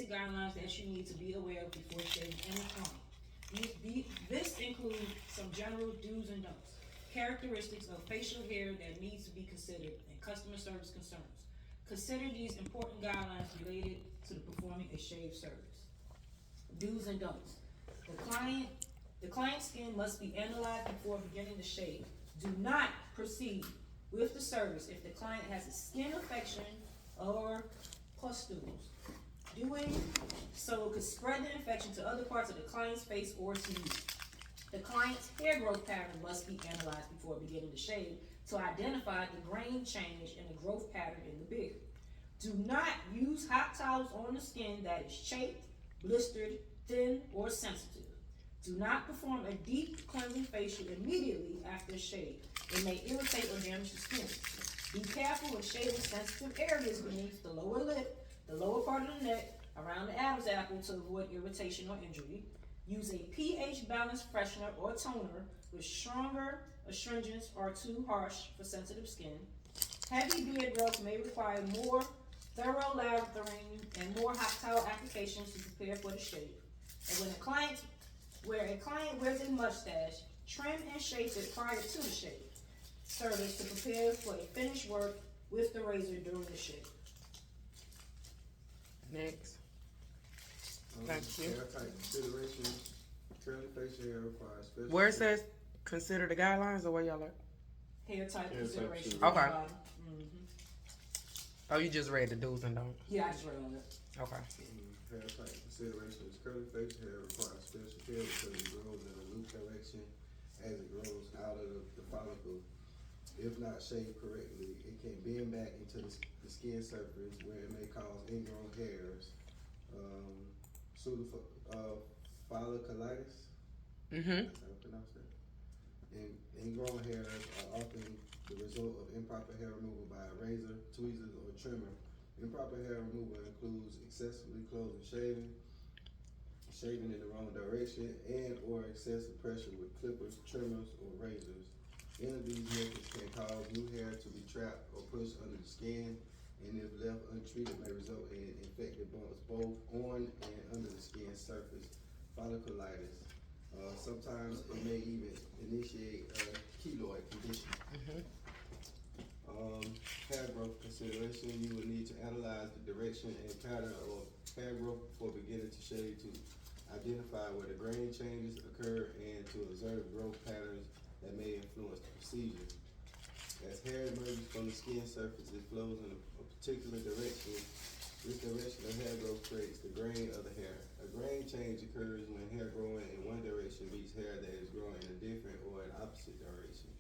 basic guidelines that you need to be aware of before shaving any client. This includes some general do's and don'ts, characteristics of facial hair that needs to be considered, and customer service concerns. Consider these important guidelines related to the performing a shave service. Do's and don'ts. The client's skin must be analyzed before beginning the shave. Do not proceed with the service if the client has a skin infection or pustules. Doing so could spread the infection to other parts of the client's face or to you. The client's hair growth pattern must be analyzed before beginning the shave to identify the grain change in the growth pattern in the beard. Do not use hot towels on the skin that is chafed, blistered, thin, or sensitive. Do not perform a deep cleansing facial immediately after a shave. It may irritate or damage the skin. Be careful when shaving sensitive areas beneath the lower lip, the lower part of the neck, around the Adam's apple to avoid irritation or injury. Use a pH balanced freshener or toner with stronger astringents or too harsh for sensitive skin. Heavy beard growth may require more thorough lathering and more hot towel applications to prepare for the shave. And when a client wears a mustache, trim and shape it prior to the shave service to prepare for a finished work with the razor during the shave. Next. Thank you. Hair type considerations. Curly facial hair requires special. Where it says consider the guidelines or where y'all at? Hair type Hair type considerations. Okay. Mm-hmm. Oh, you just read the do's and don'ts. Yeah, I just read on it. Okay. Hair type considerations. Curly facial hair requires special care because it grows in a loop direction as it grows out of the follicle. If not shaved correctly, it can bend back into the skin surface where it may cause ingrown hairs. Folliculitis. Mm-hmm. That's how I pronounce that. And ingrown hairs are often the result of improper hair removal by a razor, tweezers, or trimmer. Improper hair removal includes excessively close and shaving in the wrong direction, and or excessive pressure with clippers, trimmers, or razors. Any of these methods can cause new hair to be trapped or pushed under the skin, and if left untreated may result in infected bumps both on and under the skin surface. Folliculitis. Sometimes it may even initiate a keloid condition. Hair growth consideration. You will need to analyze the direction and pattern of hair growth before beginning to shave to identify where the grain changes occur and to observe growth patterns that may influence the procedure. As hair emerges from the skin surface, it flows in a particular direction. This direction of hair growth creates the grain of the hair. A grain change occurs when hair growing in one direction meets hair that is growing in a different or an opposite direction.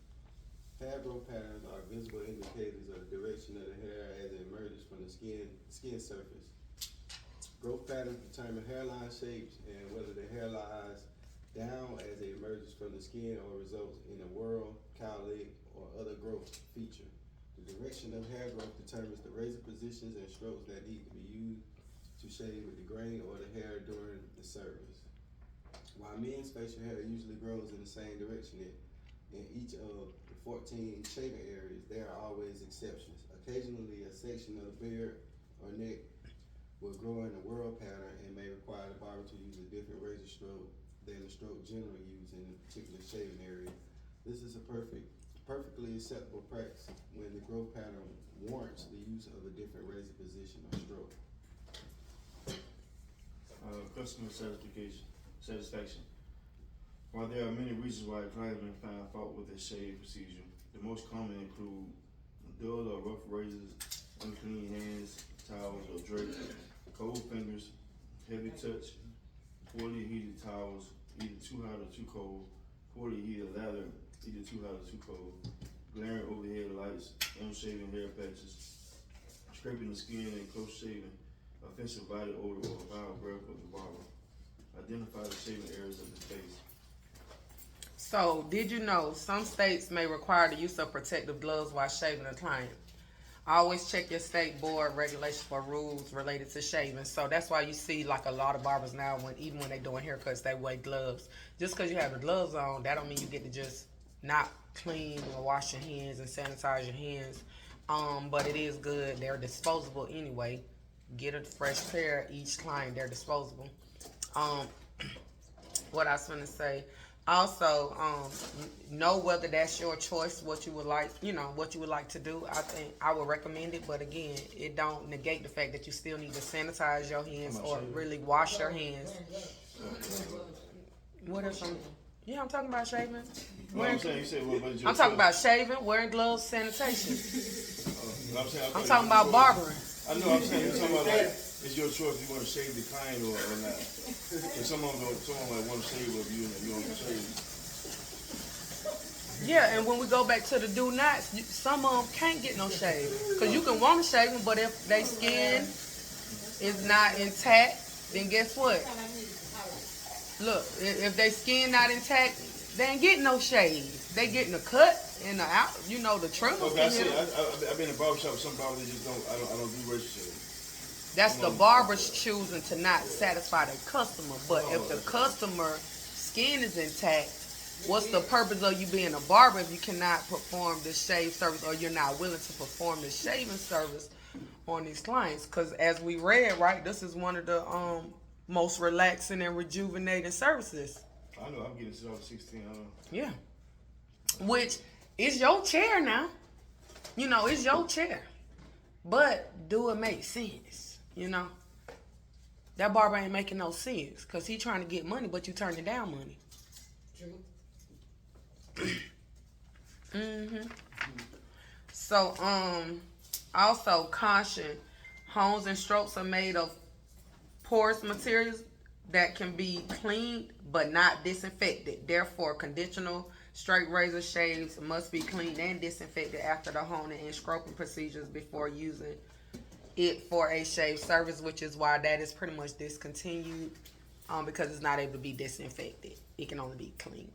Hair growth patterns are visible indicators of the direction of the hair as it emerges from the skin surface. Growth patterns determine hairline shapes and whether the hair lies down as it emerges from the skin or results in a whorl, cowlick, or other growth feature. The direction of hair growth determines the razor positions and strokes that need to be used to shave with the grain or the hair during the service. While men's facial hair usually grows in the same direction in each of the 14 shaving areas, there are always exceptions. Occasionally, a section of the beard or neck will grow in a whorl pattern and may require the barber to use a different razor stroke than the stroke generally used in a particular shaving area. This is a perfectly acceptable practice when the growth pattern warrants the use of a different razor position or stroke. Customer satisfaction. While there are many reasons why a client may find fault with a shave procedure, the most common include dull or rough razors, unclean hands, towels or drapes, cold fingers, heavy touch, poorly heated towels, either too hot or too cold, poorly heated lather, either too hot or too cold, glaring overhead lights, unshaven hair patches, scraping the skin and close shaving, offensive body odor or foul breath of the barber. Identify the shaving areas of the face. So, did you know some states may require the use of protective gloves while shaving a client? Always check your state board regulations for rules related to shaving. So that's why you see like a lot of barbers now, even when they doing haircuts, they wear gloves. Just because you have the gloves on, that don't mean you get to just not clean or wash your hands and sanitize your hands. But it is good. They're disposable anyway. get a fresh pair each client. They're disposable. What I was gonna say. Also, know whether that's your choice, what you would like, what you would like to do. I think I would recommend it, but again, it don't negate the fact that you still need to sanitize your hands or really wash your hands. What are some? Yeah, I'm talking about shaving. I'm saying, you said what about your I'm talking about shaving, wearing gloves, sanitation. I'm I talking about barbering. I know. I'm saying you're talking about like it's your choice if you want to shave the client or not. If someone might want to shave with you and you don't shave. Yeah, and when we go back to the do nots, some of them can't get no shave. Because you can want to shave them, but if their skin is not intact, then guess what? Look, if their skin not intact, they ain't getting no shave. They getting a cut and the trimmer. Okay, I see. I've been in a barbershop with some barbers that just don't. I don't do razor shave. That's the barber's choosing to not satisfy their customer. But if the customer skin is intact, what's the purpose of you being a barber if you cannot perform this shave service or you're not willing to perform this shaving service on these clients? Because as we read, right, this is one of the most relaxing and rejuvenating services. I know. I'm getting it off 16. Yeah. Which is your chair now. It's your chair. But do it make sense? That barber ain't making no sense because he trying to get money, but you turning down money. True. So, also caution, hones and strokes are made of porous materials that can be cleaned but not disinfected. Therefore, conventional straight razor shaves must be cleaned and disinfected after the honing and scraping procedures before using it for a shave service, which is why that is pretty much discontinued because it's not able to be disinfected. It can only be cleaned.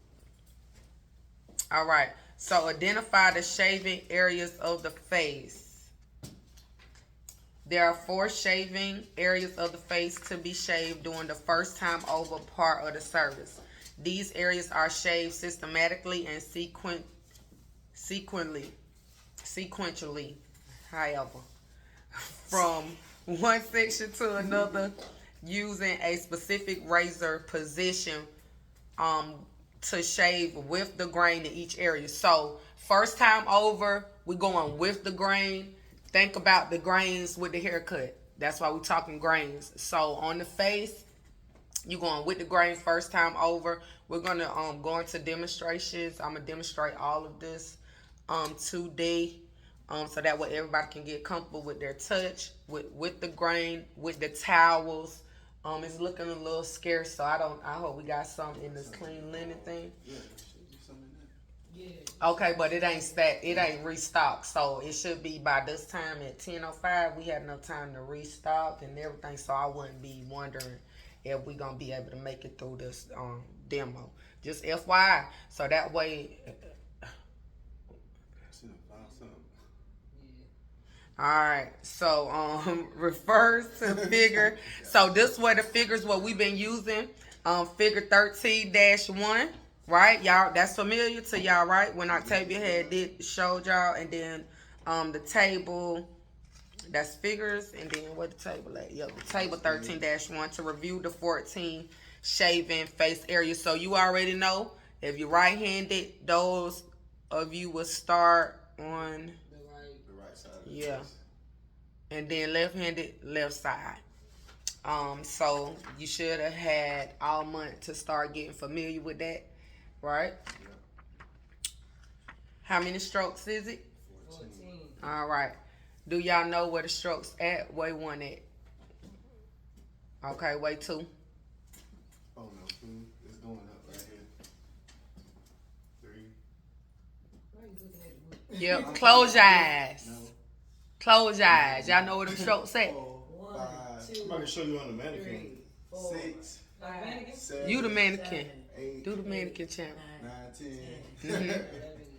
All right. So identify the shaving areas of the face. There are 4 shaving areas of the face to be shaved during the first time over part of the service. These areas are shaved systematically and sequentially, however, from one section to another using a specific razor position to shave with the grain in each area. So first time over, we're going with the grain. Think about the grains with the haircut. That's why we're talking grains. So on the face, you're going with the grain first time over. We're gonna go into demonstrations. I'm gonna demonstrate all of this today, so that way everybody can get comfortable with their touch, with the grain, with the towels. It's looking a little scarce, so I hope we got some in this clean linen thing. Yeah, there should be some in there. Yeah. Okay, but it ain't restocked, so it should be by this time at 10:05. We had enough time to restock and everything, so I wouldn't be wondering if we gonna be able to make it through this demo. Just FYI, so that way. Alright, so refers to figure. So this way the figures what we've been using. Figure 13-1, right? Y'all, that's familiar to y'all, right? When Octavia showed y'all, and then the table, that's figures, and then what the table at? Yep, the table 13-1 to review the 14 shaving face areas. So you already know if you're right-handed, those of you will start on The right side of the yeah, face. and then left-handed, left side. So you should have had all month to start getting familiar with that, right? Yeah. How many strokes is it? 14. All right. Do y'all know where the strokes at? Way 1 at. Okay, way 2. Oh no, it's going up right here. 3. Why are you looking at the Yep. Close your eyes. No. Close your eyes. Y'all know where them strokes at? 4, 1, 5, 2, I'm about to show you on the mannequin. 3, 4, 6, 5, seven, You the mannequin. 8, Do the mannequin channel. 9, 10, Mhm.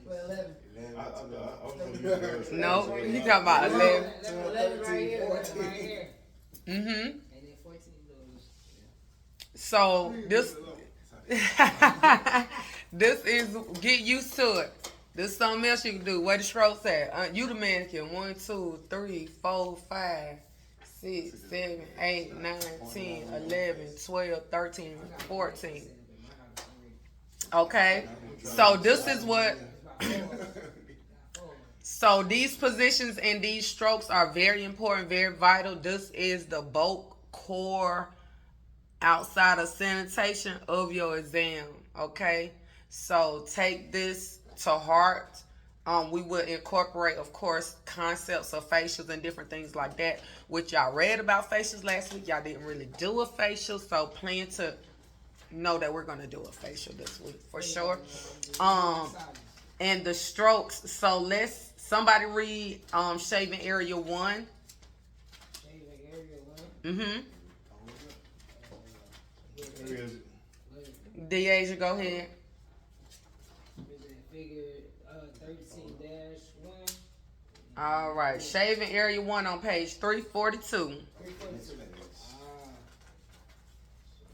11. 11, I was 12, gonna use girls. No, he talking about 11. 11 right here, 11 right here. Mm-hmm. And then 14 goes. So this this is get used to it. This is something else you can do. Where the strokes at? You the mannequin. 1, 2, 3, 4, 5, 6, 7, 8, 9, 10, 11, 12, 13, 14. Okay, so this is what. So these positions and these strokes are very important, very vital. This is the bulk core outside of sanitation of your exam. Okay, so take this to heart. We will incorporate, of course, concepts of facials and different things like that, which y'all read about facials last week. Y'all didn't really do a facial, so plan to know that we're gonna do a facial this week for sure. And the strokes. So let's somebody read shaving area 1. Shaving area 1. Areas, Deasia, go ahead. Is it figure 13-1? All right, shaving area 1 on page 342. 342.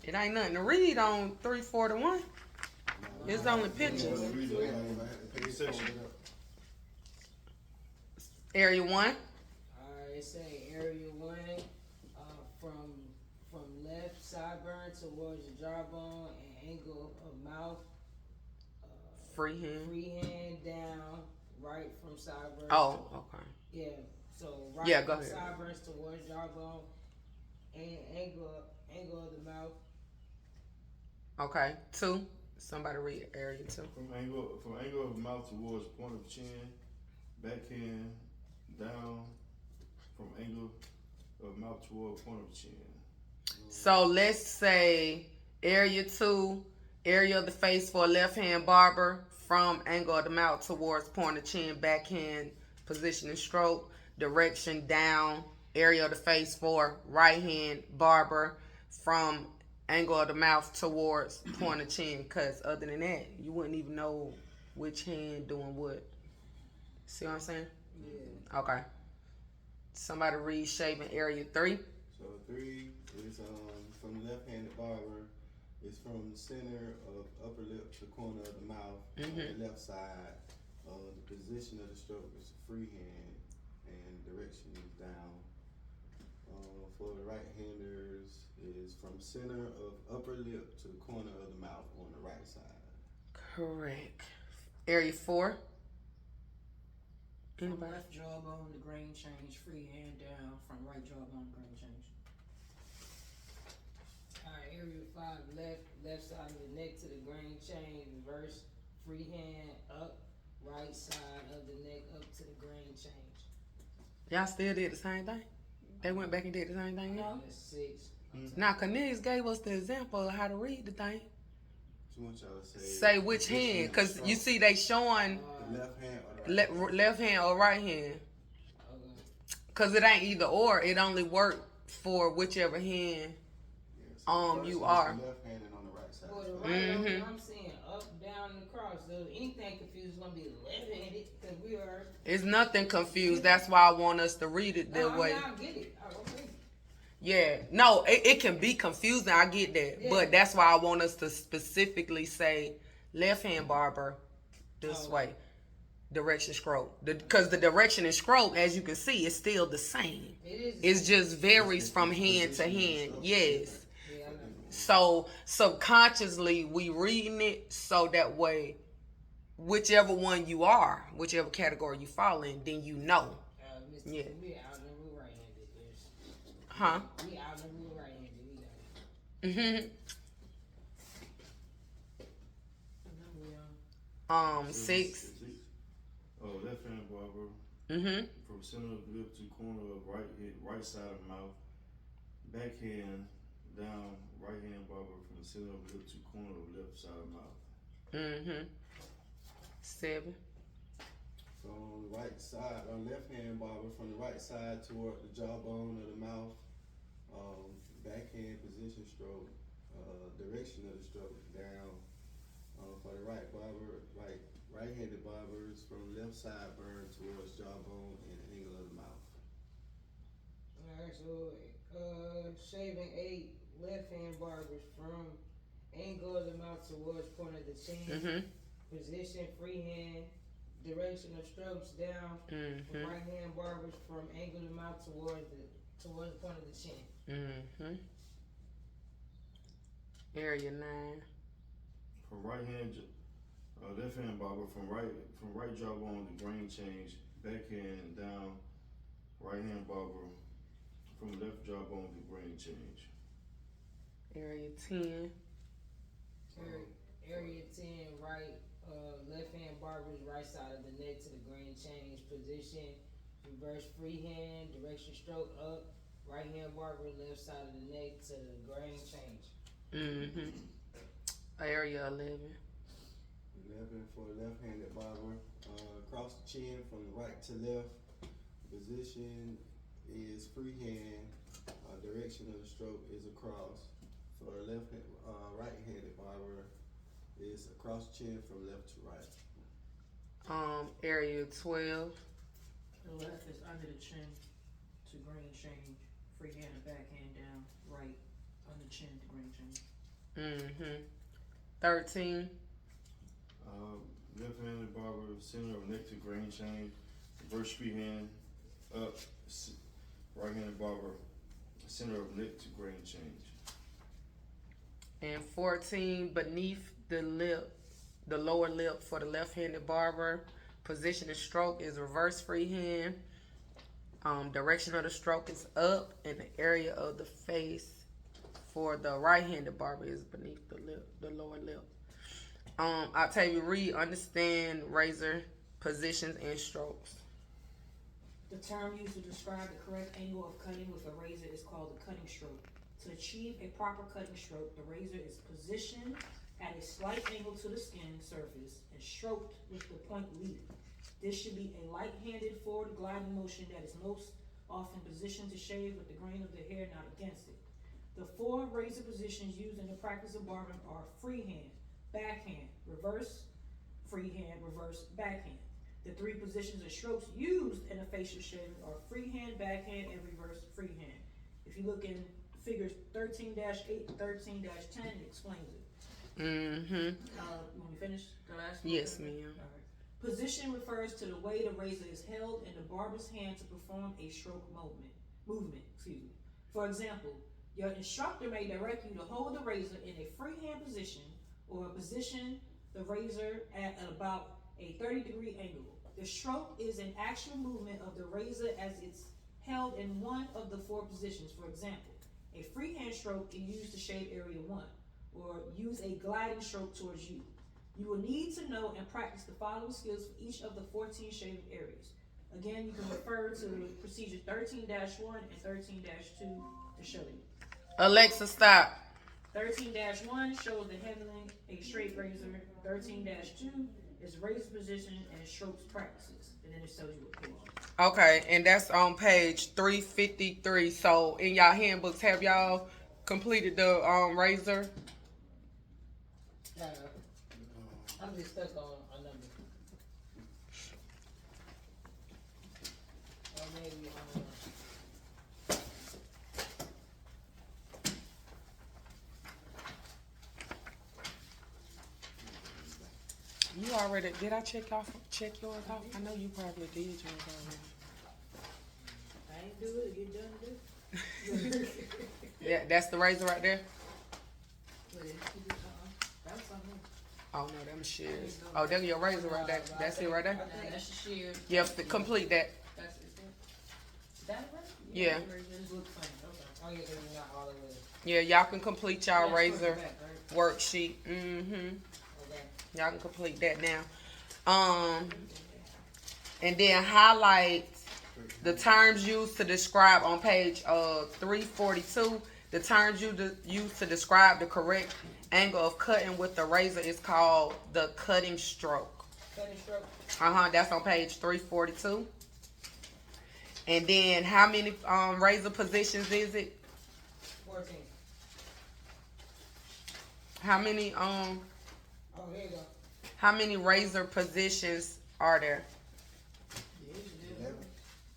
It ain't nothing to read on 341. It's only pictures. Area 1. Alright, it say area 1 from left sideburn towards the jawbone and angle of mouth. Freehand. Freehand down, right from sideburns. Oh, okay. Yeah, so right Yeah, go from ahead. sideburns towards jawbone and angle of the mouth. Okay. 2. Somebody read area 2. from angle of mouth towards point of chin, backhand down from angle of mouth toward point of chin. So let's say area 2, area of the face for a left hand barber, from angle of the mouth towards point of chin, backhand position and stroke, direction down, area of the face for right hand barber, from angle of the mouth towards point of chin. Because other than that, you wouldn't even know which hand doing what. See what I'm saying? Yeah. Okay. Somebody read shaving area 3. So 3 is from the left-handed barber. It's from the center of upper lip to the corner of the mouth on the left side. The position of the stroke is freehand and direction is down. For the right-handers is from center of upper lip to the corner of the mouth on the right side. Correct. Area 4. From Anybody? left jawbone to grain change, freehand down. From right jawbone to grain change. Alright, area 5, left side of the neck to the grain chain, reverse, freehand up, right side of the neck up to the grain change. Y'all still did the same thing? They went back and did the same thing? No. That's 6. Now, Cornelius gave us the example of how to read the thing. So what y'all say? Say which hand, because you see they showing The left hand or the right hand? left hand or right hand. Okay. Because it ain't either or. It only work for whichever hand. Yeah, so the first You one is are. the left hand and on the right side. For the right, Mhm. I'm saying up, down, and across. So anything confused is gonna be left-handed because we are. It's nothing confused. That's why I want us to read it that way. I get it. Okay. Yeah. No, it can be confusing. I get that. Yeah. But that's why I want us to specifically say left hand barber this Oh. way. Direction stroke. Because the direction and stroke, as you can see, is still the same. It is. It just varies from hand to hand. Yes. Yeah, I know. So subconsciously we reading it so that way whichever one you are, whichever category you fall in, then you know. Mr. Yeah. We outnumber right-handed. Yes. Huh? We outnumber right-handed. We got it. Mm-hmm. And then we 6. Left hand barber Mm-hmm. from center of lip to corner of right side of mouth. Backhand down, right hand barber from center of lip to corner of left side of mouth. Mm-hmm. 7. So on the right side, or left hand barber, from the right side toward the jawbone of the mouth, backhand position stroke, direction of the stroke down. For the right barber, right-handed barbers, from left side burn towards jawbone and angle of the mouth. Alright, so shaving 8 left-hand barbers from angle of the mouth towards point of the chin. Mm-hmm. Position freehand, direction of strokes down. Mm-hmm. Right hand barbers from angle of the mouth towards the towards the point of the chin. Mm-hmm. Area 9. From right hand, left hand barber, from right jawbone to grain change, backhand down. Right hand barber, from left jawbone to grain change. Area 10. Area 10, right, left hand barber's right side of the neck to the grain change position, reverse freehand, direction stroke up, right hand barber, left side of the neck to the grain change. Mm-hmm. Area 11. 11 for left-handed barber. Cross the chin from right to left. Position is freehand. Direction of the stroke is across. For right-handed barber, is across the chin from left to right. Area 12. The left is under the chin to grain change, freehand and backhand down, right under chin to grain change. Mm-hmm. 13. Left-handed barber, center of neck to grain change, reverse freehand up. Right-handed barber, center of neck to grain change. And 14, beneath the lip, the lower lip for the left-handed barber. Position of stroke is reverse freehand. Direction of the stroke is up, and the area of the face for the right-handed barber is beneath the lip, the lower lip. Octavia, read, understand razor positions and strokes. The term used to describe the correct angle of cutting with a razor is called the cutting stroke. To achieve a proper cutting stroke, the razor is positioned at a slight angle to the skin surface and stroked with the point leading. This should be a light-handed forward gliding motion that is most often positioned to shave with the grain of the hair not against it. The 4 razor positions used in the practice of barbering are freehand, backhand, reverse freehand, reverse backhand. The 3 positions of strokes used in a facial shaving are freehand, backhand, and reverse freehand. If you look in figures 13-8 and 13-10, it explains it. Mm-hmm. You want me to finish the last one? Yes, ma'am. All right. Position refers to the way the razor is held in the barber's hand to perform a stroke movement. For example, your instructor may direct you to hold the razor in a freehand position or position the razor at about a 30-degree angle. The stroke is an actual movement of the razor as it's held in one of the 4 positions. For example, a freehand stroke is used to shave area 1, or use a gliding stroke towards you. You will need to know and practice the following skills for each of the 14 shaving areas. Again, you can refer to procedure 13-1 and 13-2 to show you. Alexa, stop. 13-1 shows the handling a straight razor. 13-2 is razor position and strokes practices. And then it shows you what page. Okay, and that's on page 353. So in y'all handbooks, have y'all completed the razor? I'm just stuck on a number. Or maybe You already did? I check yours off? I know you probably did yours already. I ain't do it. Get done do. Yeah, that's the razor right there. That's something. Oh no, them shears. Oh, that's your razor right there. That's it right there. That's your shear. Yep, complete that. That's it. That right? Yeah. It looks funny. Okay. oh yeah, they're not all the way. Yeah, y'all can complete y'all Yeah, razor back, right? worksheet. Mm-hmm. Okay. Y'all can complete that now. And then highlight the terms used to describe on page 342. The terms used to describe the correct angle of cutting with the razor is called the cutting stroke. Cutting stroke. That's on page 342. And then how many razor positions is it? 14. How many Oh, here you go. how many razor positions are there?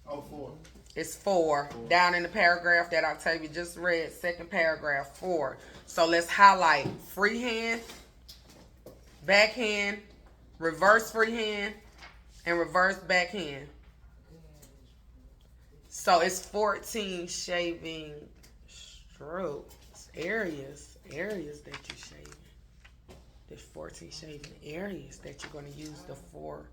Oh, 4. It's 4. Down in the paragraph that Octavia just read, second paragraph, 4. So let's highlight freehand, backhand, reverse freehand, and reverse backhand. So it's 14 shaving strokes, areas that you shaving. There's 14 shaving areas that you're gonna use the 4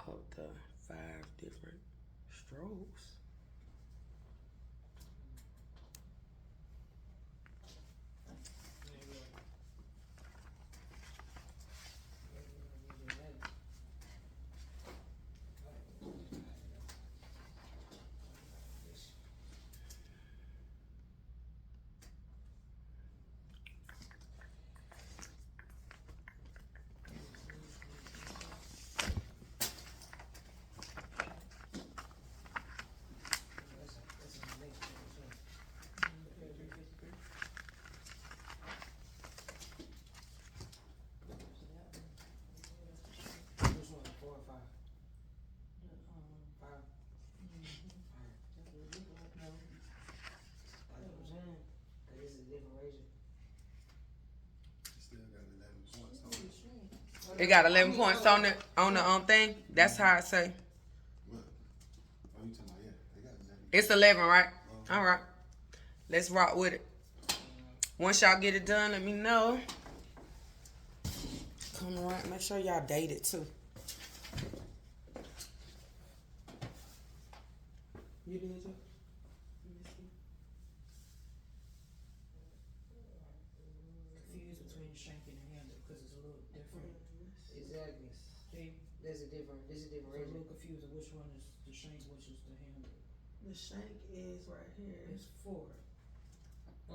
of the 5 different strokes. Which one? 4 or 5? 5. That's what I'm saying. Cause this is a different razor. Still got 11 points on it. It got 11 points on the thing. That's how I say. What? Oh, you talking about, yeah, they got 11. It's 11, right? All right. Let's rock with it. Once y'all get it done, let me know. Come around. Make sure y'all date it too. You did too? Confused between the shank and the handle because it's a little different. Exactly. See, This is a different so a razor. little confusing which one is the shank, which is the handle. The shank is right here. It's 4.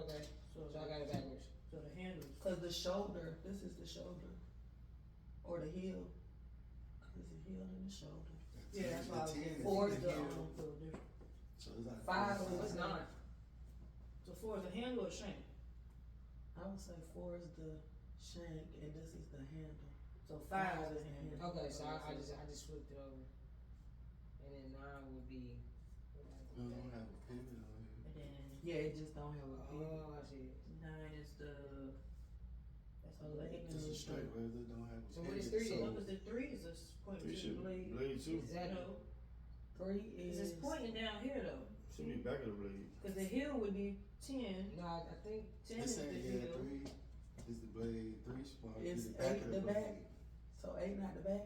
Okay. So, So I got it backwards. so the handle is Cause the shoulder, this is the shoulder, or the heel. There's a heel and the shoulder. yeah, that's why I was getting 4 is the little different. So it's like 5 So it's is not. So 4 is the handle or shank? I would say 4 is the shank and this is the handle. So 5 is the handle. Okay, so I just flipped it over. And then 9 would be. we don't have a pivot on here. And then Yeah, it just don't have a pivot. Oh, I see. 9 is the. That's the 11 blade. This is is straight razor, don't have a So what is pivot. 3 So then? what was the 3 is this pointing Three to should the blade? blade too. Exactly. No, 3 is is it's pointing down here though. Should be back of the blade. Cause the heel would be 10. No, I think 10 This is the ain't, heel. 3 is the blade, 3 spot It's is the back 8 of the the back. blade. so 8 not the back.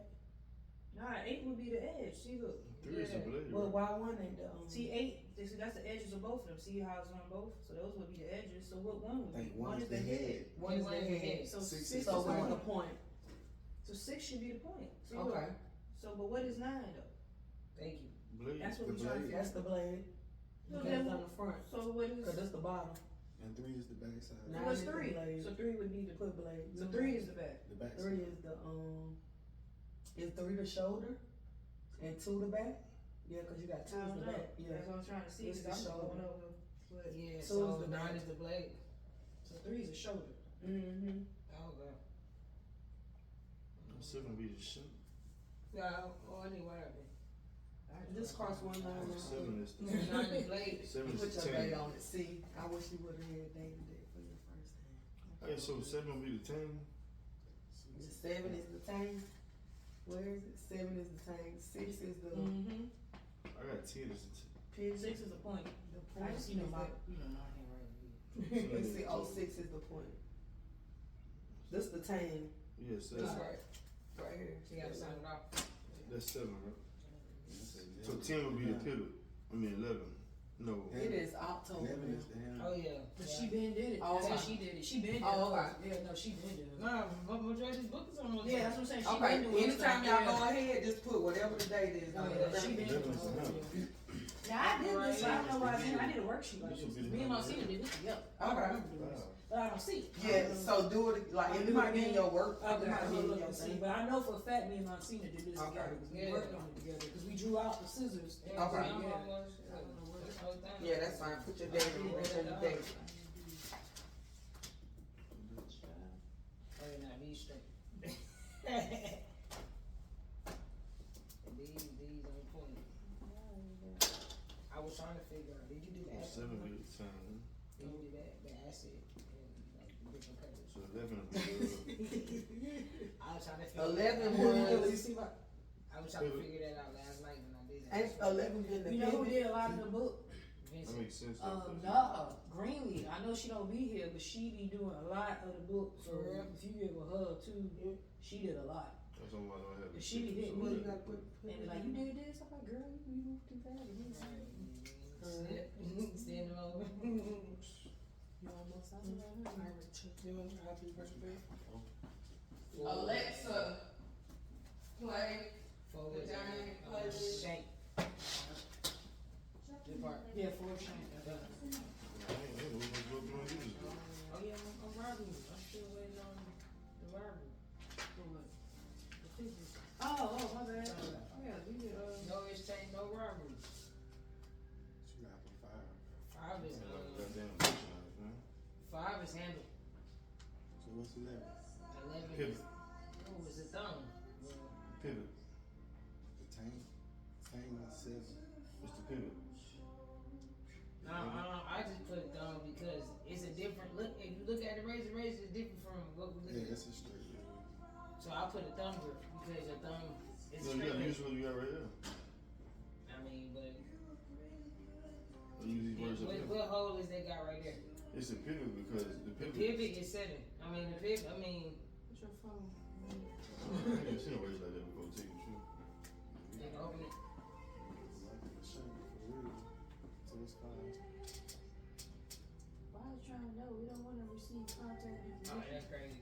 Nah, 8 would be the edge. See, look. 3 is the blade. Well, right? why one ain't the See, 8. See, that's the edges of both of them. See how it's on both? So those would be the edges. So what one would I be? think one is the head. One is the head. So Six 6 is is So the we want the the point. So 6 should be the point. See, Okay. look. So, but what is 9 though? Thank you. Blade. That's what The we're trying to blade. figure That's the blade. So Because then- it's on the front. So what is? Cause that's the bottom. And 3 is the back side. Nine What's is the 3? blade. So 3 would be the. Put blade. So 3 is the back. The back 3 side. is the is 3 the shoulder and 2 the back. Yeah, cause you got 2 I is don't the know. back. Yeah. That's what I'm trying to see. It's Cause the I'm shoulder. going over. But, Yeah, So so is the 9 blade. is the blade. so 3 is the shoulder. Mm-hmm. Oh, God. 7 be the shank. Yeah, oh, I need what happened. Just cross one line out. 7 is the 9 is blade. 7 Put is your the date 10. on it. See, I wish you would have had dated it for your first time. Hey, so 7 be the 10. The 7 is the tank. Where is it? 7 is the tank. 6 is the Mm-hmm. I got 10 is the 10. pigeon. 6 is the point. The I point. just, my handwriting. See, 6 is the point. This the tank. Yeah, This 7. right. Right here. So you gotta sign it off. That's 7, right? So 10 would be the pivot. I mean 11. No. It is October. 11 is the handle. Oh, yeah. But yeah. she been did it. Oh, That's how okay. she did it. She been did it. Oh, okay. Yeah, no, she been did it. Nah, but majority of this book is almost. Yeah, that's what I'm saying. She Okay, been doing anytime stuff. y'all go ahead, just put whatever the date is on Yeah, it. she been doing 11 is the stuff. handle. Now I did this, so I don't know why I did a worksheet like You should this. be Me and the- Monsina did this together. I Okay. remember doing this, but I don't see it. Yeah, so do it like it might be in your work. Okay, It might I'm be gonna in look your and see, thing. but I know for a fact me and Monsina did this Okay. together, because we Yeah. worked on it together, because we drew out the scissors. Yeah, Okay. so I'm Yeah. almost. That's the whole thing. Yeah, that's fine. Put your date on it. Make sure you date it. Oh, yeah, nah, these straight. And these on point. I was trying to figure out, did you do that? 7 be the 10. Did you do that? The acid and like different colors. So 11 would be the I was trying to figure 11 out. was- You see what? I I was trying to figure that out last night when I did that. Ain't 11 been the You know who pivot? did a lot of the book? That Vincent. makes sense. No, Greenlee. I know she don't be here, but she be doing a lot of the book. So For real? if you give a hug too, she did a lot. That's all I don't have. If she be hitting Well, you me gotta put and be like, "You did this," I'm like, "Girl, you moved too fast." Stand over. You almost out of happy birthday. Alexa, play. forward. The giant playlist. Shank. Good part. Yeah, for a change. Yeah. Oh yeah, I'm Barber. I'm still waiting on the Barber. For what? The figures. Oh, my bad. Yeah, we did. No exchange, no robbery. She got from fire. Five is Goddamn dictionary, man. five is handled. So what's the level? 11 Pivot. is it's a thumb. Pivot. The tank. Tank says. What's the pivot? I just put thumb because it's a different look. If you look at the razor is different from what we look Yeah, at. that's a straight. So I put a thumb grip because your thumb is No, you straight. gotta use what you got right there. I mean, but Or use these words up there. what hole is they got right there? It's a pivot because the The pivot. pivot is 7. I mean, the pivot. I mean, What's your phone? I ain't seen a razor like that before. Tell you the truth. you can open it. So it's fine. Why is trying to know? We don't want to receive contact Oh, information. that's crazy.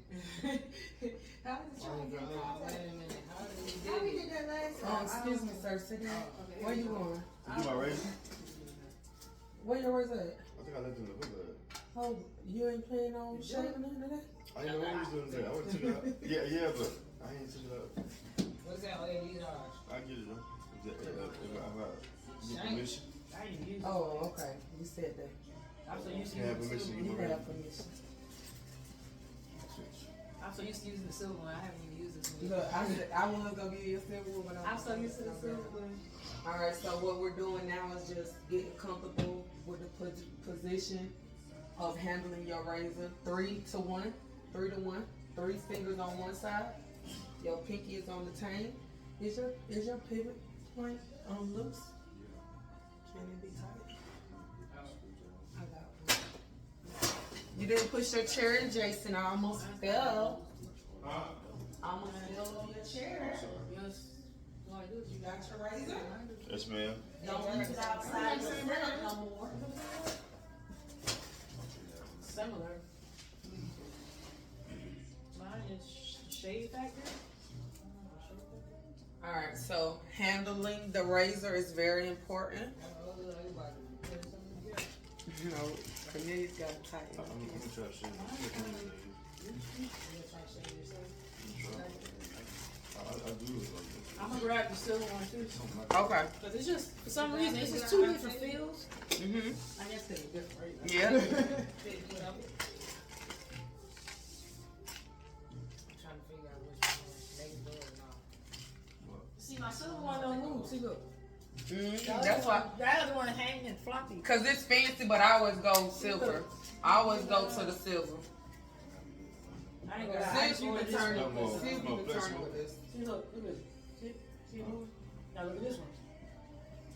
How is it trying to get Oh, contact? wait a minute. How did he How we do did it? that last Oh, time? excuse me, sir. Sit down. Okay, Where you going? You do my razor? Where your razor at? I think I left it in the hood bag. Oh, you ain't planning on shaving none of that? I didn't know what he was doing today. I would have took it out. Yeah, but I ain't took it out. What's that? Oh, yeah, these are. I get it though. If I get permission. I didn't use it. Oh, okay. You said that. I'm so used to Can I have using the permission silver. to You get my have permission. I'm so used to using the silver one. I haven't even used this one. Look, I was gonna give you a silver one, but I'm so used to the silver one. All right, so what we're doing now is just getting comfortable with the position of handling your razor. 3 to 1, 3 to 1. 3 fingers on one side. Your pinky is on the tang. Is your pivot point loose? Can it be tight? I got one. You didn't push your chair in, Jason. I almost fell. I almost fell on your chair. Yes. All I do is You got your razor? Yes, ma'am. Don't use it outside your setup no more. similar. Mine is shade factor. Alright, so handling the razor is very important. You know, Cornelius got to tighten I'm up. gonna try to shave I do it like I'm gonna grab the silver one too. Okay. Cause it's just, for some reason, it's just 2 different feels. Mm-hmm. I guess they're different, right? Yeah. I'm trying to figure out which one they can do it now. See, my silver one don't move. See, look. That's why. The other one hanging floppy. Cause it's fancy, but I always go silver. I always go to the silver. I ain't gonna lie. I Since you ordered can this turn one. it, more- see if you more can turn it flexible. with this. See, look at this. See it move? Now look at this one.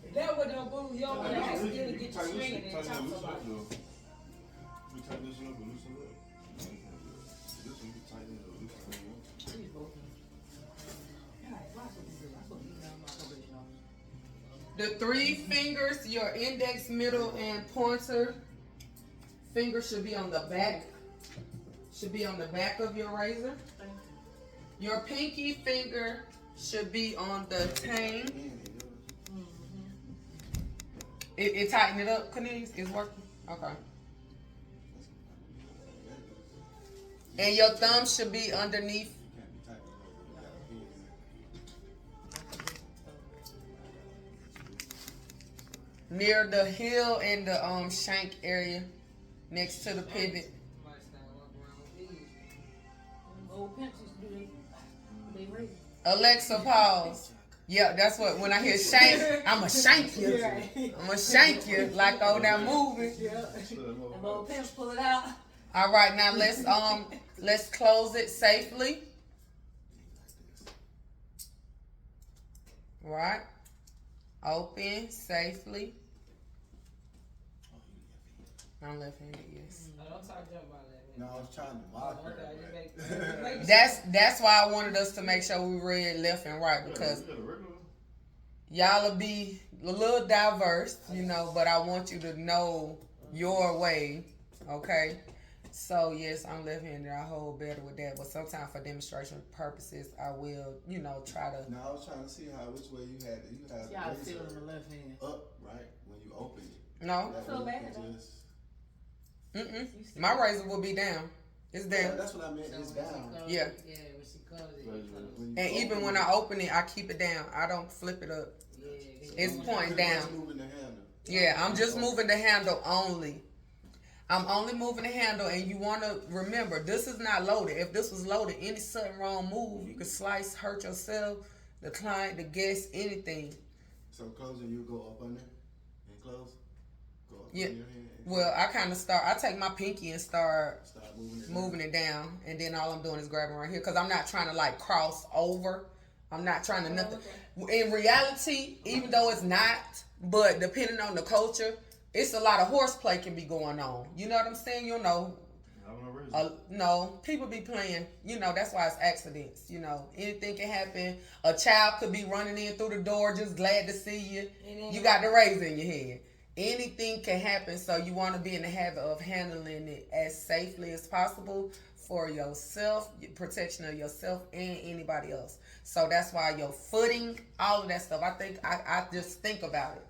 If that one don't move, you don't want to accidentally get your string and then chop somebody. We tighten this one up and loosen it up. This one you tighten it or loosen it up. These both of them. Yeah, why so good? I'm supposed to eat down my probation officer. The 3 fingers, your index, middle, and pointer finger should be on the back. Should be on the back of your razor. Thank you. Your pinky finger should be on the tang. It tighten it up, Cornelius? It's working? Okay. And your thumb should be underneath. Near the heel and the shank area, next to the pivot. Might start walking around with these. Them old pimps used to do they razor. Alexa, pause. Yeah, that's what, when I hear shank, I'ma shank you. I'ma shank you like on that movie. Yeah. Them old pimps pull it out. All right, now let's close it safely. right? Open safely. I'm left-handed, yes. I don't talk jump about that. No, I was trying to mock her. Okay, but- That's why I wanted us to make sure we read left and right because y'all will be a little diverse, you know, but I want you to know your way, okay? So yes, I'm left-handed. I hold better with that, but sometimes for demonstration purposes, I will, you know, try to. No, I was trying to see which way you had it. You had Y'all the feel razor on the left hand. up, right, when you open it. No, That feel way you bad, can though. just- my razor will be down. It's Yeah, down, that's what I meant. It's down. Yeah. Yeah, when she closes it. When you and even open when it, I open it, I keep it down. I don't flip it up. Yeah, It's you pointing pretty much down. moving the handle. Yeah, I'm just moving the handle only. I'm only moving the handle, and you want to remember, this is not loaded. If this was loaded, any sudden wrong move, you could slice, hurt yourself, the client, the guest, anything. So closing, you go up under and close. Go up Yeah. under your hand. And Well, I take my pinky and start start moving it. moving it down, and then all I'm doing is grabbing right here, because I'm not trying to like cross over. I'm not trying to nothing. In reality, even though it's not, but depending on the culture, it's a lot of horseplay can be going on. You know what I'm saying? You know, no, people be playing. You know, that's why it's accidents. You know, anything can happen. A child could be running in through the door, just glad to see you. You got the razor in your head. Anything can happen, so you want to be in the habit of handling it as safely as possible for yourself, protection of yourself and anybody else. So that's why your footing, all of that stuff. I just think about it,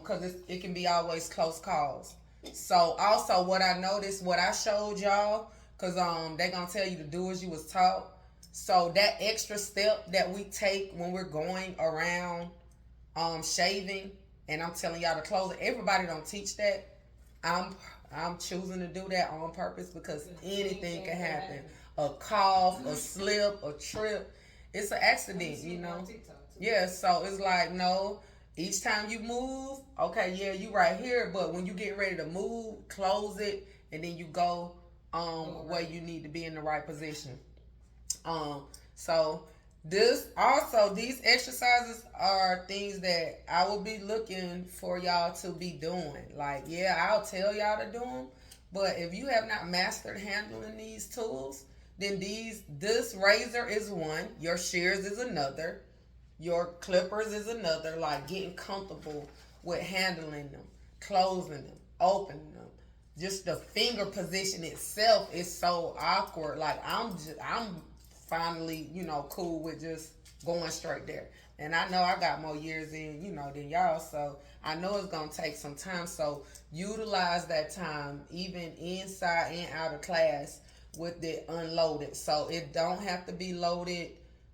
because it can be always close calls. So also what I noticed, what I showed y'all, because they gonna tell you to do as you was taught. So that extra step that we take when we're going around shaving, and I'm telling y'all to close it. Everybody don't teach that. I'm choosing to do that on purpose because anything can happen. A cough, a slip, a trip. It's an accident, you know. Yeah, so it's like, no, each time you move, okay, yeah, you right here, but when you get ready to move, close it, and then you go where you need to be in the right position. So these exercises are things that I will be looking for y'all to be doing. Like, yeah, I'll tell y'all to do them, but if you have not mastered handling these tools, then this razor is one, your shears is another, your clippers is another. Like, getting comfortable with handling them, closing them, opening them. Just the finger position itself is so awkward. Like, I'm finally, you know, cool with just going straight there. And I know I got more years in, you know, than y'all, so I know it's gonna take some time. So utilize that time, even inside and out of class, with it unloaded. So it don't have to be loaded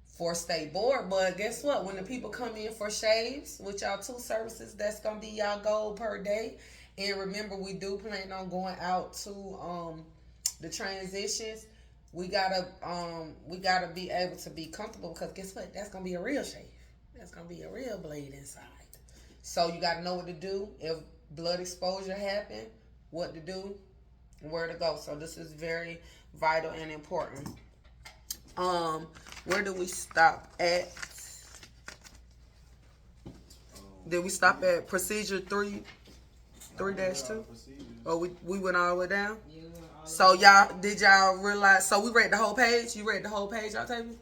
for state board, but guess what? When the people come in for shaves with y'all 2 services, that's gonna be y'all goal per day. And remember, we do plan on going out to the transitions. We gotta be able to be comfortable, because guess what? That's gonna be a real shave. That's gonna be a real blade inside. So you gotta know what to do if blood exposure happen, what to do, and where to go. So this is very vital and important. Where do we stop at? Did we stop at procedure 3-2? Or we went all the way down? Yeah, So did y'all realize, so we read the whole page? You read the whole page, Octavia?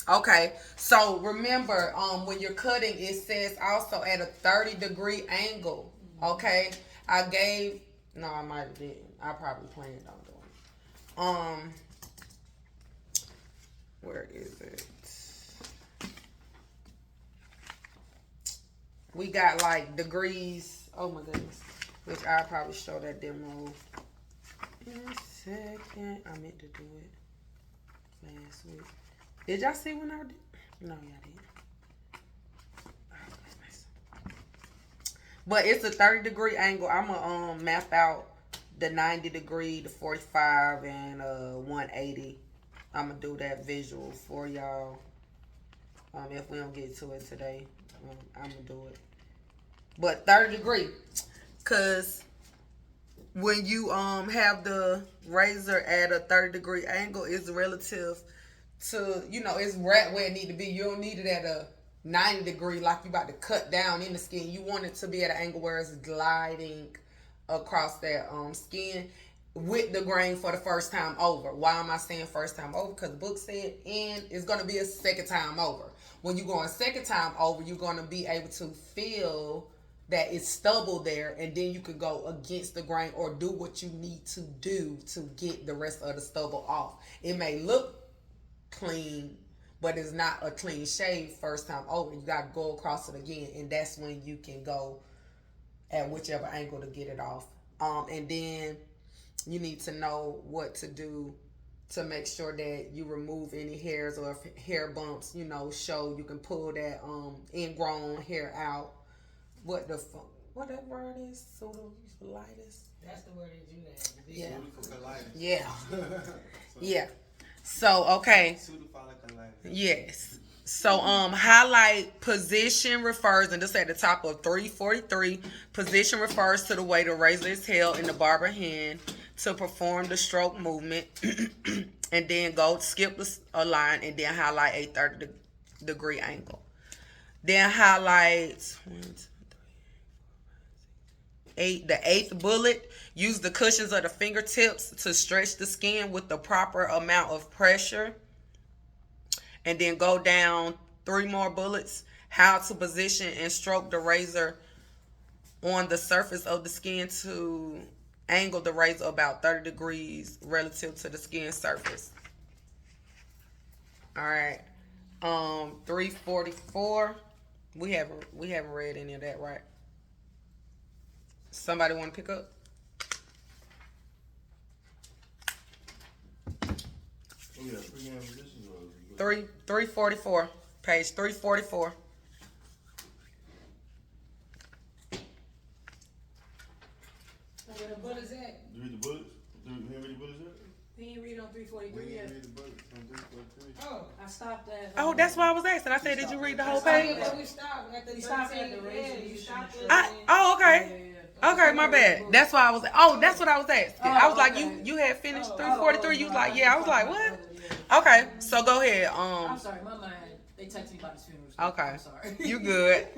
Okay, so remember, when you're cutting, it says also at a 30-degree angle. Okay, I might have didn't. I probably planned on doing it. Where is it? We got like degrees. Oh my goodness, which I'll probably show that demo in a second. I meant to do it last week. Did y'all see when I did? No, y'all didn't. Oh, goodness. But it's a 30-degree angle. I'm gonna map out the 90-degree, the 45, and 180. I'm gonna do that visual for y'all. If we don't get to it today, I'm gonna do it. But 30-degree, cause when you have the razor at a 30-degree angle, it's relative to, you know, it's right where it need to be. You don't need it at a 90 degree, like you about to cut down in the skin. You want it to be at an angle where it's gliding across that skin with the grain for the first time over. Why am I saying first time over? Because the book said, and it's going to be a second time over. When you go a second time over, you're going to be able to feel that it's stubble there, and then you could go against the grain or do what you need to do to get the rest of the stubble off. It may look clean, but it's not a clean shave first time over. You got to go across it again, and that's when you can go at whichever angle to get it off. And then you need to know what to do to make sure that you remove any hairs or if hair bumps, show. You can pull that ingrown hair out. What that word is? Cellulitis? That's the word that you had. Yeah. Pseudofoliculitis. Yeah. Yeah. So, okay. Pseudofoliculitis. Yes. So, highlight position refers, and this at the top of 343. Position refers to the way the razor is held in the barber hand to perform the stroke movement. And then skip a line and then highlight a 30-degree angle. Then highlight the eighth bullet. Use the cushions of the fingertips to stretch the skin with the proper amount of pressure. And then go down 3 more bullets. How to position and stroke the razor on the surface of the skin to angle the razor about 30 degrees relative to the skin surface. All right. 344. We haven't read any of that, right? Somebody want to pick up? Oh yeah, freehand positions or 344. Page 344. Where the bullets at? you read the bullets? You read the bullets yet? He ain't read on We 343 didn't yet. read the book from 343. Oh. I stopped at. Oh, that's why I was asking. I said, did you read the whole Oh, yeah, page? but we stopped at the We stopped at the 13. razor. Yeah, you stopped at Okay. Okay, my bad. That's why I was. Oh, that's what I was asking. I was like, okay. you had finished Oh, 343. You was like, yeah. I was like, what? Yeah. Okay, so go ahead. I'm sorry, my mind. They texted me about his funeral. So Okay. I'm sorry. You good?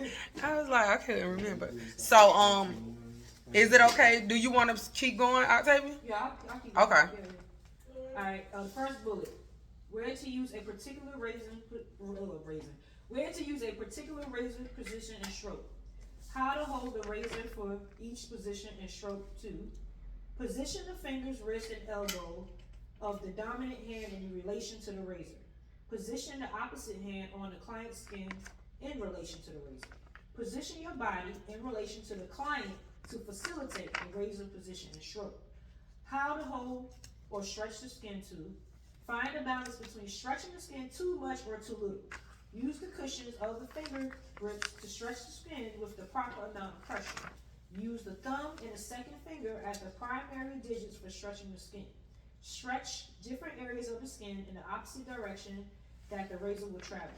I was like, I couldn't remember. So, is it okay? Do you want to keep going, Octavia? Yeah, I'll keep Okay. going. Yeah. All right. The first bullet: where to use a particular razor. Where to use a particular razor position and stroke. How to hold the razor for each position and stroke. 2. Position the fingers, wrist, and elbow of the dominant hand in relation to the razor. Position the opposite hand on the client's skin in relation to the razor. Position your body in relation to the client to facilitate the razor position and stroke. How to hold or stretch the skin. 2. Find a balance between stretching the skin too much or too little. Use the cushions of the finger grips to stretch the skin with the proper amount of pressure. Use the thumb and the second finger as the primary digits for stretching the skin. Stretch different areas of the skin in the opposite direction that the razor will travel.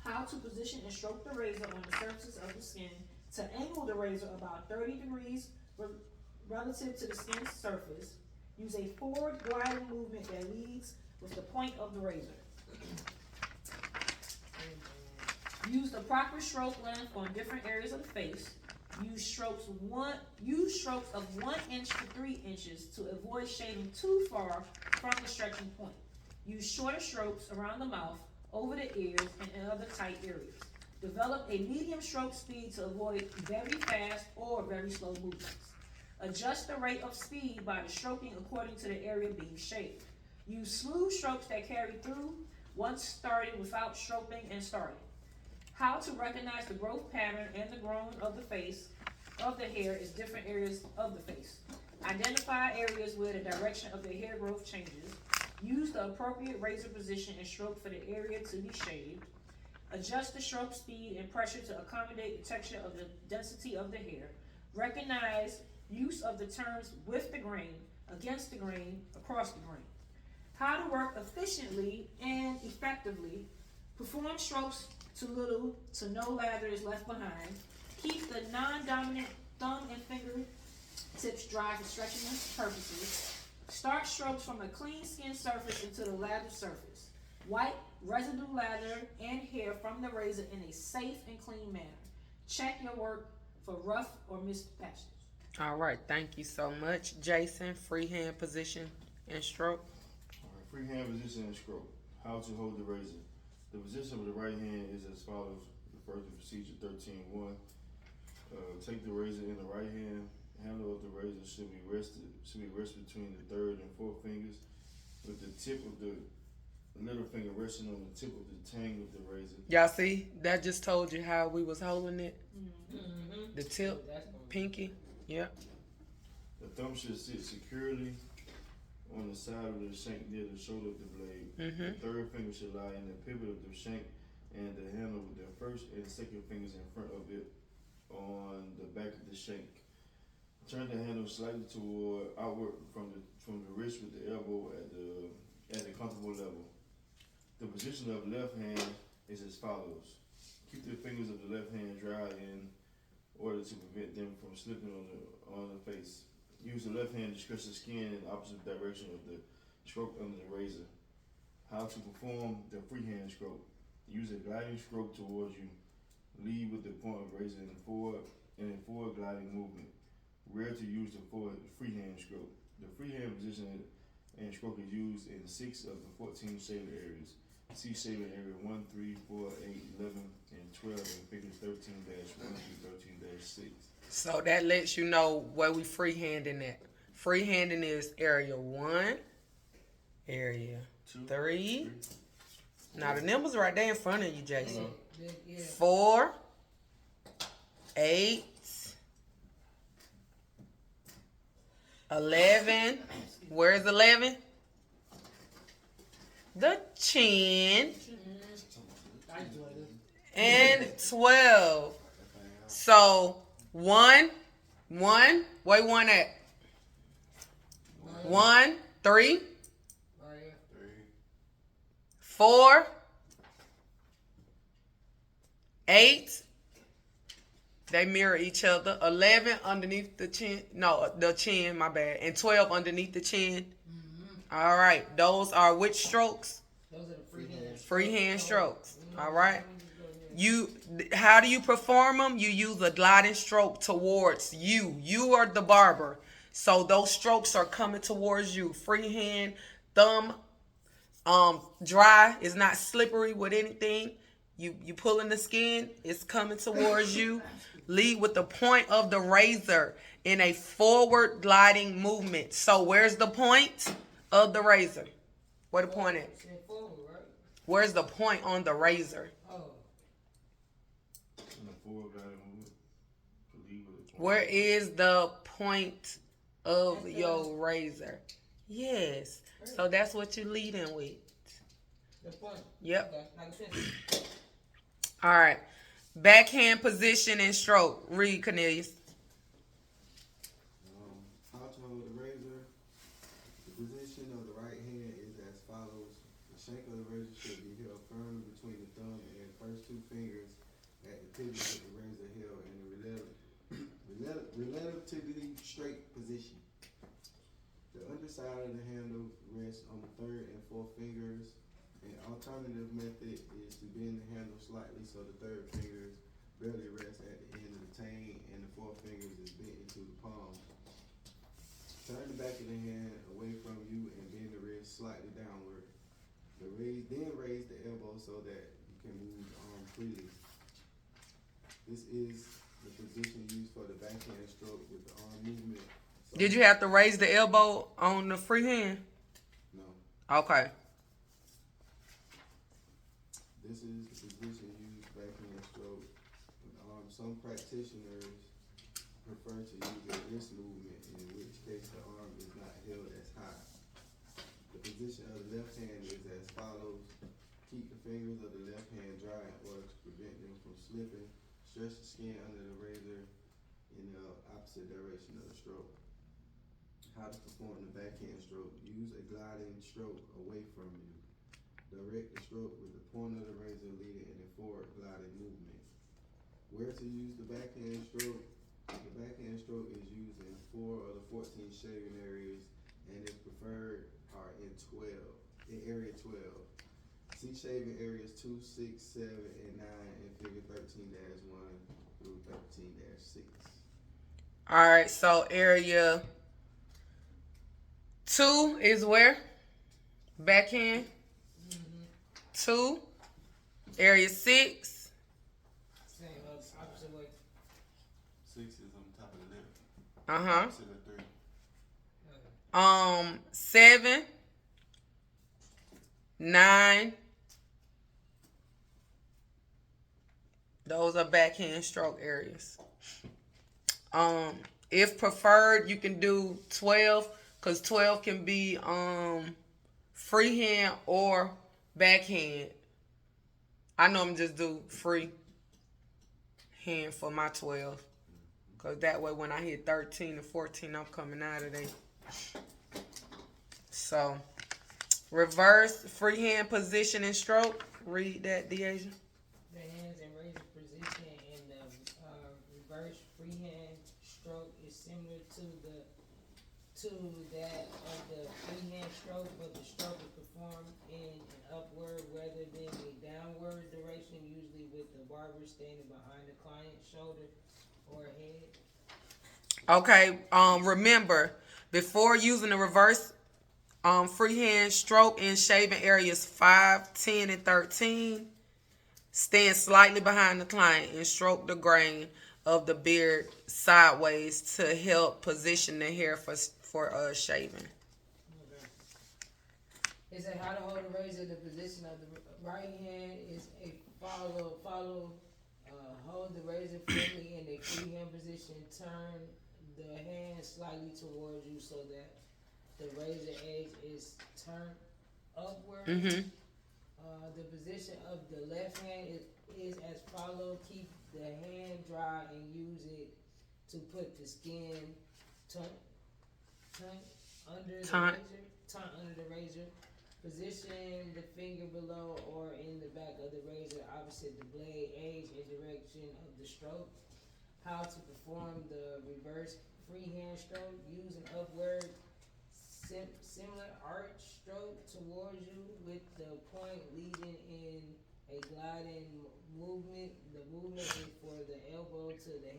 How to position and stroke the razor on the surface of the skin to angle the razor about 30 degrees relative to the skin's surface. Use a forward gliding movement that leads with the point of the razor. Use the proper stroke length on different areas of the face. Use strokes of 1 inch to 3 inches to avoid shaving too far from the stretching point. Use shorter strokes around the mouth, over the ears, and in other tight areas. Develop a medium stroke speed to avoid very fast or very slow movements. Adjust the rate of speed by the stroking according to the area being shaved. Use smooth strokes that carry through once started without stroking and starting. How to recognize the growth pattern and the growing of the face of the hair is different areas of the face. Identify areas where the direction of the hair growth changes. Use the appropriate razor position and stroke for the area to be shaved. Adjust the stroke speed and pressure to accommodate the texture of the density of the hair. Recognize use of the terms with the grain, against the grain, across the grain. How to work efficiently and effectively. Perform strokes too little to no lather is left behind. Keep the non-dominant thumb and finger tips dry for stretching purposes. Start strokes from a clean skin surface into the lathered surface. Wipe residue lather and hair from the razor in a safe and clean manner. Check your work for rough or missed patches. All right, thank you so much, Jason. Freehand position and stroke. Alright, free hand position and stroke. How to hold the razor. The position of the right hand is as follows. Refer to procedure 13.1. Take the razor in the right hand. Handle of the razor should be rested between the third and fourth fingers, with the tip of the middle finger resting on the tip of the tang of the razor. Y'all see? That just told you how we was holding it. Mm-hmm. The tip, pinky. Yep. The thumb should sit securely on the side of the shank near the shoulder of the blade. Mm-hmm. The third finger should lie in the pivot of the shank and the handle with the first and second fingers in front of it on the back of the shank. Turn the handle slightly outward from the wrist with the elbow at a comfortable level. The position of the left hand is as follows. Keep the fingers of the left hand dry in order to prevent them from slipping on the face. Use the left hand to stretch the skin in the opposite direction of the stroke under the razor. How to perform the freehand stroke. Use a gliding stroke towards you. Lead with the point of razor in a forward gliding movement. Rare to use the freehand stroke. The freehand position and stroke is used in 6 of the 14 shaving areas. See shaving area 1, 3, 4, 8, 11, and 12 in figures 13-1 through 13-6. So that lets you know where we freehanding at. Freehanding is area 1, area 2, 3. Now the numbers right there in front of you, Jason. Yeah. 4, 8, 11. Where's 11? The chin. And 12. So 1, where 1 at? 1, 3, Right here. 4, 8. They mirror each other. 11 underneath the chin. No, the chin, my bad. And 12 underneath the chin. All right. Those are which strokes? Those are the freehand. Freehand strokes. All right. How do you perform them? You use a gliding stroke towards you. You are the barber. So those strokes are coming towards you. Freehand, thumb, dry, is not slippery with anything. You pulling the skin, it's coming towards you. Lead with the point of the razor in a forward gliding movement. So where's the point of the razor? Where the point is? Forward, right? Where's the point on the razor? Oh. In the forward gliding movement. Lead with the point. Where is the point of your razor? Yes. So that's what you're leading with. The point. Yep. Okay. Like a pencil. All right. Backhand position and stroke. Read, Cornelius. How to hold the razor. The position of the right hand is as follows. The shank of the razor should be held firmly between the thumb and first 2 fingers at the pivot of the razor held in a relatively straight position. The underside of the handle rests on the third and fourth fingers. An alternative method is to bend the handle slightly so the third fingers barely rest at the end of the tang and the fourth fingers is bent into the palm. Turn the back of the hand away from you and bend the wrist slightly downward. Then raise the elbow so that you can move the arm freely. This is the position used for the backhand stroke with the arm movement. So Did you have to raise the elbow on the free hand? No. Okay. This is the position used backhand stroke. Some practitioners prefer to use a wrist movement, in which case the arm is not held as high. The position of the left hand is as follows. Keep the fingers of the left hand dry in order to prevent them from slipping. Stretch the skin under the razor in the opposite direction of the stroke. How to perform the backhand stroke. Use a gliding stroke away from you. Direct the stroke with the point of the razor leading in a forward gliding movement. Where to use the backhand stroke? The backhand stroke is used in 4 of the 14 shaving areas and its preferred are in area 12. See shaving areas 2, 6, 7, and 9 in figure 13-1 through 13-6. All right, so area 2 is where? Backhand. 2. Area 6. Same, opposite way. 6 is on top of the left. Uh-huh. Opposite of 3. 7, 9. Those are backhand stroke areas. If preferred, you can do 12, because 12 can be freehand or backhand. I normally just do free hand for my 12. Because that way when I hit 13 and 14, I'm coming out of there. So, reverse, freehand position and stroke. Read that, Deasia. The hands in razor position and the reverse freehand stroke is similar to that of the freehand stroke, but the stroke is performed in an upward rather than a downward direction, usually with the barber standing behind the client's shoulder or head. Okay, remember, before using the reverse freehand stroke in shaving areas 5, 10, and 13, stand slightly behind the client and stroke the grain of the beard sideways to help position the hair for shaving. Okay. It said how to hold the razor. The position of the right hand is a hold the razor firmly in a freehand position. Turn the hand slightly towards you so that the razor edge is turned upward. Mm-hmm. The position of the left hand is as follows. Keep the hand dry and use it to put the skin under the razor. Position the finger below or in the back of the razor opposite the blade edge and direction of the stroke. How to perform the reverse freehand stroke. Use an upward similar arch stroke towards you with the point leading in a gliding movement. The movement is for the elbow to the